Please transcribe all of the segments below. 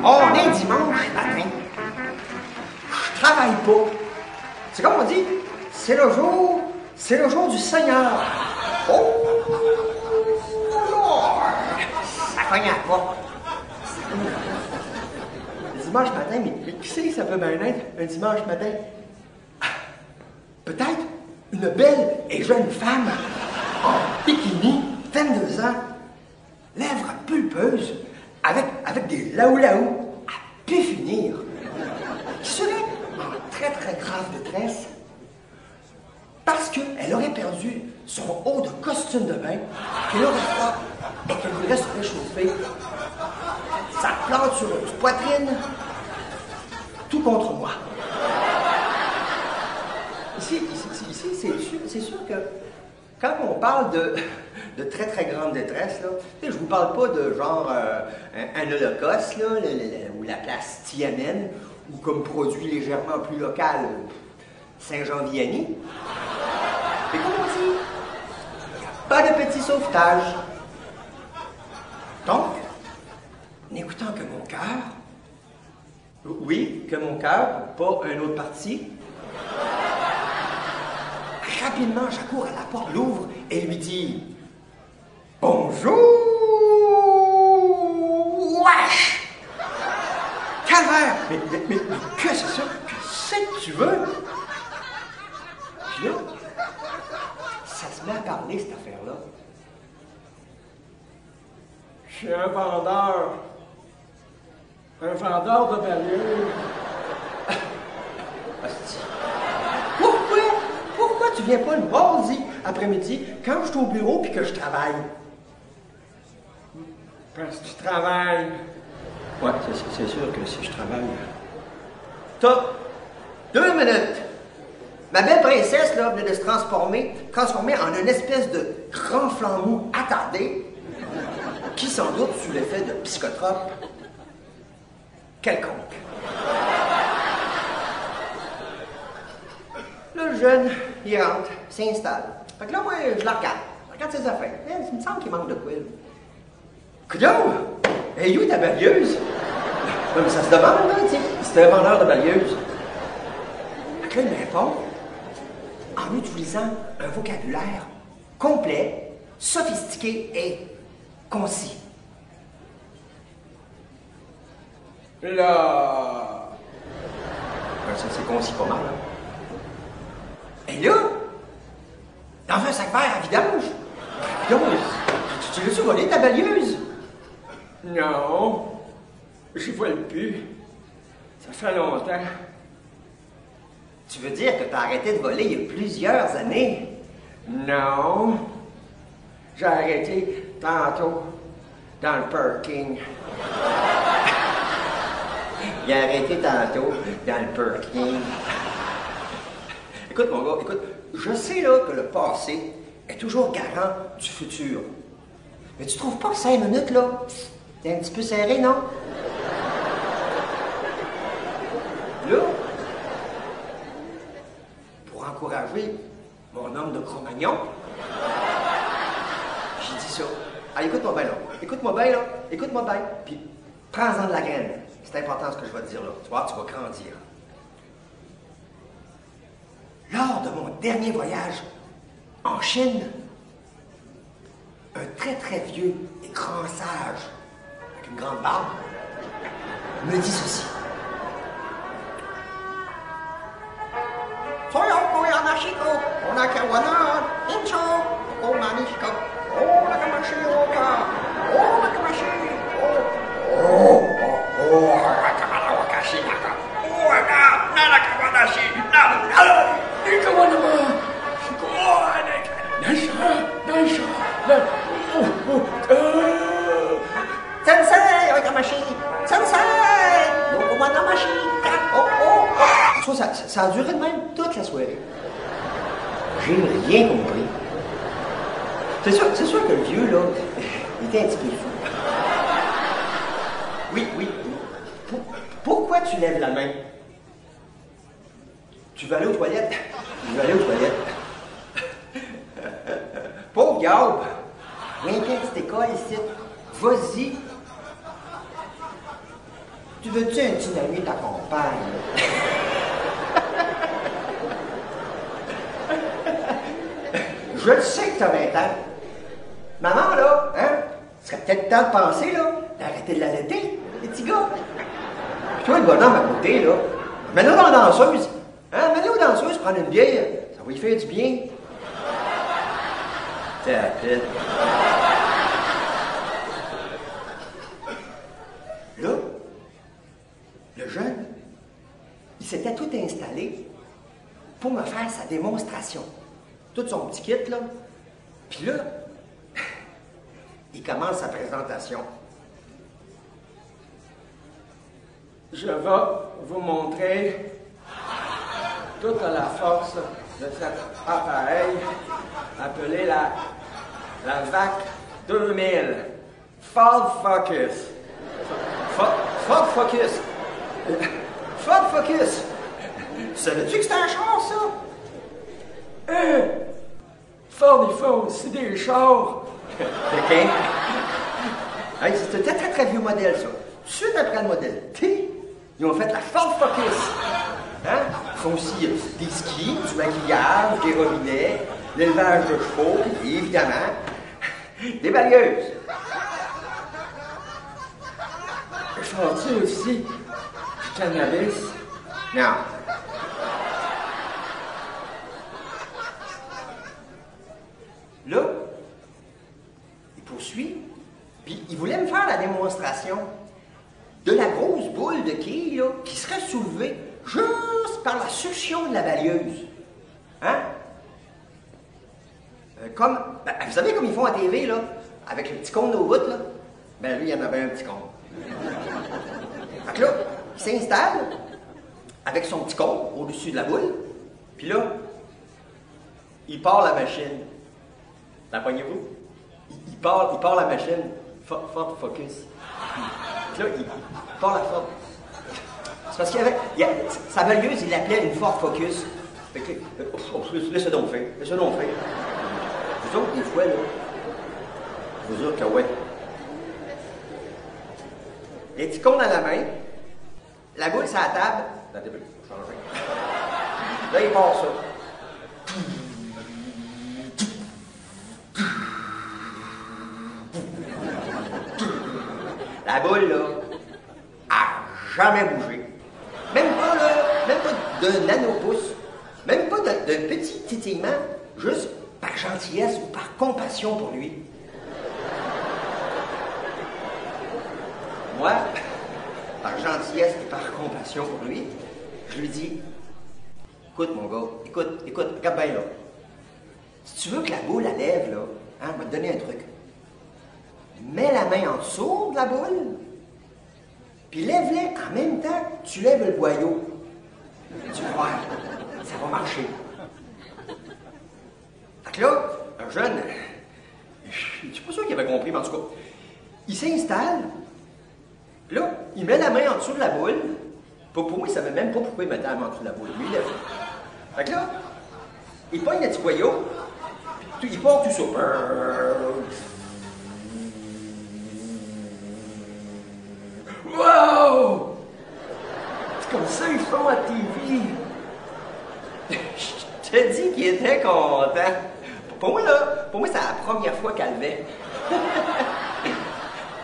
On est dimanche matin. Je travaille pas. C'est comme on dit, c'est le jour du Seigneur. Oh! Lord! Ça cogne à la porte. Dimanche matin, mais qui c'est que ça peut bien être un dimanche matin? Peut-être une belle et jeune femme en bikini, 22 ans, lèvres pulpeuses, avec des laou-laou à pu finir, qui serait en très très grave détresse parce qu'elle aurait perdu son haut de costume de bain, qu'elle aurait froid et qu'elle voudrait se réchauffer. Ça plante sur une poitrine, tout contre moi. Ici, c'est sûr que quand on parle de très très grande détresse, là, je vous parle pas de genre un holocauste, là, ou la place Tiananmen, ou comme produit légèrement plus local, Saint-Jean-Vianney. Mais comme on dit, pas de petit sauvetage. Donc, n'écoutant que mon cœur, oui, que mon cœur, pas un autre parti, rapidement, j'accours à la porte, l'ouvre et lui dit « Bonjour, wesh! Calvaire! Mais que c'est ça? Que c'est que tu veux? » Puis là, ça se met à parler, cette affaire-là. Je suis un vendeur de Bayeux. Hostie. Pourquoi tu viens pas le mardi après-midi quand je suis au bureau puis que je travaille? Parce que tu travailles. Ouais, c'est sûr que si je travaille. T'as 2 minutes. Ma belle princesse, là, venait de se transformer en une espèce de grand flambeau attardé qui, sans doute, sous l'effet de psychotrope quelconque. Le jeune, il rentre, s'installe. Fait que là, moi, je la regarde. Je regarde ses affaires. Il me semble qu'il manque de quoi, là. Coudonc! Hey, où ta balieuse? Ouais, mais ça se demande, là, tu sais. C'était un vendeur de balieuse. Fait que là, il me répond en utilisant un vocabulaire complet, sophistiqué et concis. Là. Ben, ça, c'est concis pas mal, hein? Et là, dans un sac vert à vidange, donc, tu l'as-tu volé, ta balieuse? Non. J'y vole plus. Ça fait longtemps. Tu veux dire que t'as arrêté de voler il y a plusieurs années? Non. J'ai arrêté tantôt dans le parking. Il a arrêté tantôt dans le parking. Écoute, mon gars, écoute, je sais là que le passé est toujours garant du futur. Mais tu trouves pas que 5 minutes, là, c'est un petit peu serré, non? Là, pour encourager mon homme de Cro-Magnon, j'ai dit ça. Ah, écoute-moi bien, là. Écoute-moi bien, là. Écoute-moi bien. Puis, prends-en de la graine. C'est important ce que je vais te dire, là. Tu vois, tu vas grandir. Lors de mon dernier voyage en Chine, un très très vieux et grand sage, avec une grande barbe, me dit ceci. Soyo koyanashiko, onakawana, incho, omanishiko, onakamashioka, onakamashi, onakamashika, onakamanakashi, Sensei, oikamashi, sensei, yokomanamashi, oh. Ça a duré de même toute la soirée. J'ai rien compris. C'est sûr que le vieux, là, il était un petit peu fou. oui. Pourquoi tu lèves la main? Tu veux aller aux toilettes? Je veux aller aux toilettes. Pauvre Gab! Viens, petite école ici. Vas-y. Tu veux-tu un petit ami t'accompagne? Je le sais que t'as 20 ans. Maman, là, hein? Ce serait peut-être temps de penser, là, d'arrêter de l'allaiter, les petits gars. Puis toi, le bonhomme à côté, là, mets-le dans la danseuse. Hein? Mets-le aux danseuses, prendre une bière. Ça va lui faire du bien. T'as Là, le jeune, il s'était tout installé pour me faire sa démonstration. Tout son petit kit, là. Puis là, il commence sa présentation. Je vais vous montrer toute la force de cet appareil appelé la VAC 2000. Ford Focus. Ford Focus. Ford Focus. Savais-tu que c'était un char, ça? Ford, il faut aussi des chars. OK. Hey, c'est un très, très vieux modèle, ça. Tout de suite après le modèle T, ils ont fait la Ford Focus. Hein? Ils font aussi des skis, du maquillage, des robinets, l'élevage de chevaux, et évidemment, des balayeuses. Font-ils aussi du cannabis? Non. Là, il poursuit, puis il voulait me faire la démonstration de la grosse boule de quilles, là, qui serait soulevée juste par la succion de la balieuse. Hein? Comme, vous savez comme ils font à TV, là, avec le petit cône aux routes, là? Ben lui, il y en avait un petit cône. Fait que là, il s'installe avec son petit cône au-dessus de la boule, puis là, il part la machine. La poignez-vous? Il part la machine. Ford Focus. Puis là, il part la Ford. C'est parce qu'il y avait. Sa balieuse, il l'appelait une Ford Focus. Fait que, laissez donc faire. Laissez donc faire. Vous autres, des fois, là, je vous jure que ouais. Les petits cônes à la main, la boule sur la table. Attendez, faut changer. Là, il part ça. La boule, là, a jamais bougé. Même pas de nanopouce. Même pas de petit titillement, juste par gentillesse ou par compassion pour lui. Moi, par gentillesse et par compassion pour lui, je lui dis, écoute mon gars, écoute, regarde bien là. Si tu veux que la boule, elle lève, là, hein, on va te donner un truc. Mets la main en dessous de la boule, puis lève-les en même temps que tu lèves le boyau. Tu vas voir, ça va marcher. Fait que là, un jeune, je suis pas sûr qu'il avait compris, mais en tout cas, il s'installe, puis là, il met la main en dessous de la boule. Pour moi, il savait même pas pourquoi il mettait la main en dessous de la boule. Lui, il lève. Fait que là, il pogne le petit boyau, puis il part tout ça. Wow! C'est comme ça ils font à TV. Je te dis qu'il était content. Pour moi, c'est la première fois qu'elle levait.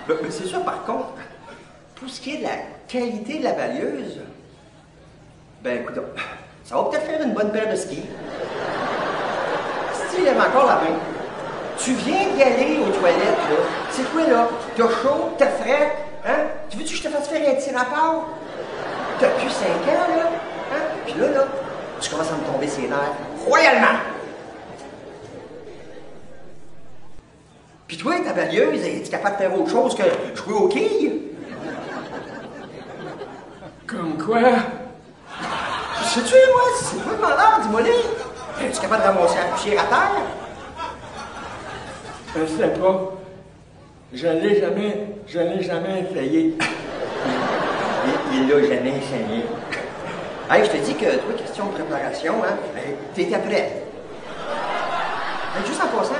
Mais c'est sûr, par contre, pour ce qui est de la qualité de la balieuse, ben écoute, ça va peut-être faire une bonne paire de skis. Si tu lèves encore la main, tu viens d'y aller aux toilettes, là. C'est quoi, là? T'as chaud, t'as frais, hein? Tu veux-tu que je te fasse faire un petit rapport? T'as plus 5 ans, là? Hein? Puis là, tu commences à me tomber ses nerfs, royalement. Puis toi, ta balieuse, es-tu capable de faire autre chose que jouer aux quilles? Comme quoi? Sais-tu, moi, c'est pas demandeur, dis-moi là. Es-tu capable de ramasser la poussière à terre? Je sais pas. Je l'ai jamais essayé. Il l'a jamais essayé. Hey, je te dis que, toi, question de préparation, hein, t'étais prêt. Juste en passant,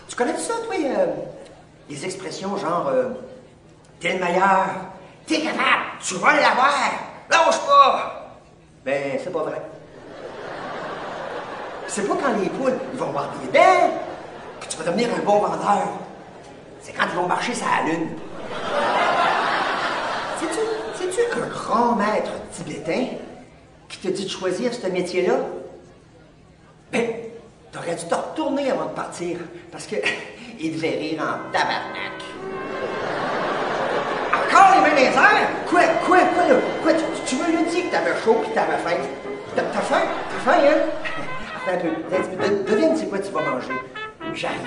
tu connais ça, toi, les expressions genre t'es le meilleur, t'es capable, tu vas l'avoir, lâche pas! Ben, c'est pas vrai. C'est pas quand les poules ils vont avoir des dents que tu vas devenir un bon vendeur. C'est quand ils vont marcher sur la lune. C'est-tu un grand maître tibétain qui te dit de choisir ce métier-là? Ben, t'aurais dû te retourner avant de partir, parce que il devait rire en tabarnak. Encore les mains dans les airs? Quoi, là? Quoi, tu me l'as dit que t'avais chaud pis t'avais faim. T'as faim? T'as faim, hein? Attends un peu. Devine c'est quoi tu vas manger. J'arrive.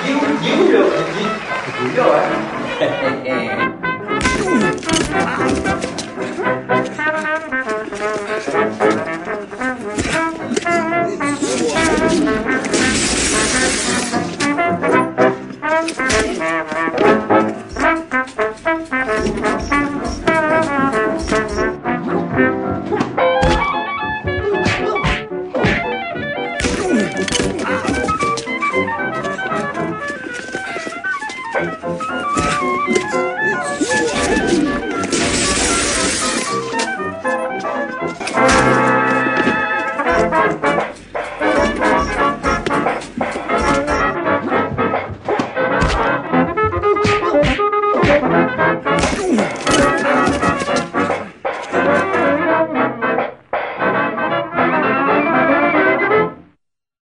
Il est où, là? Il est là, hein?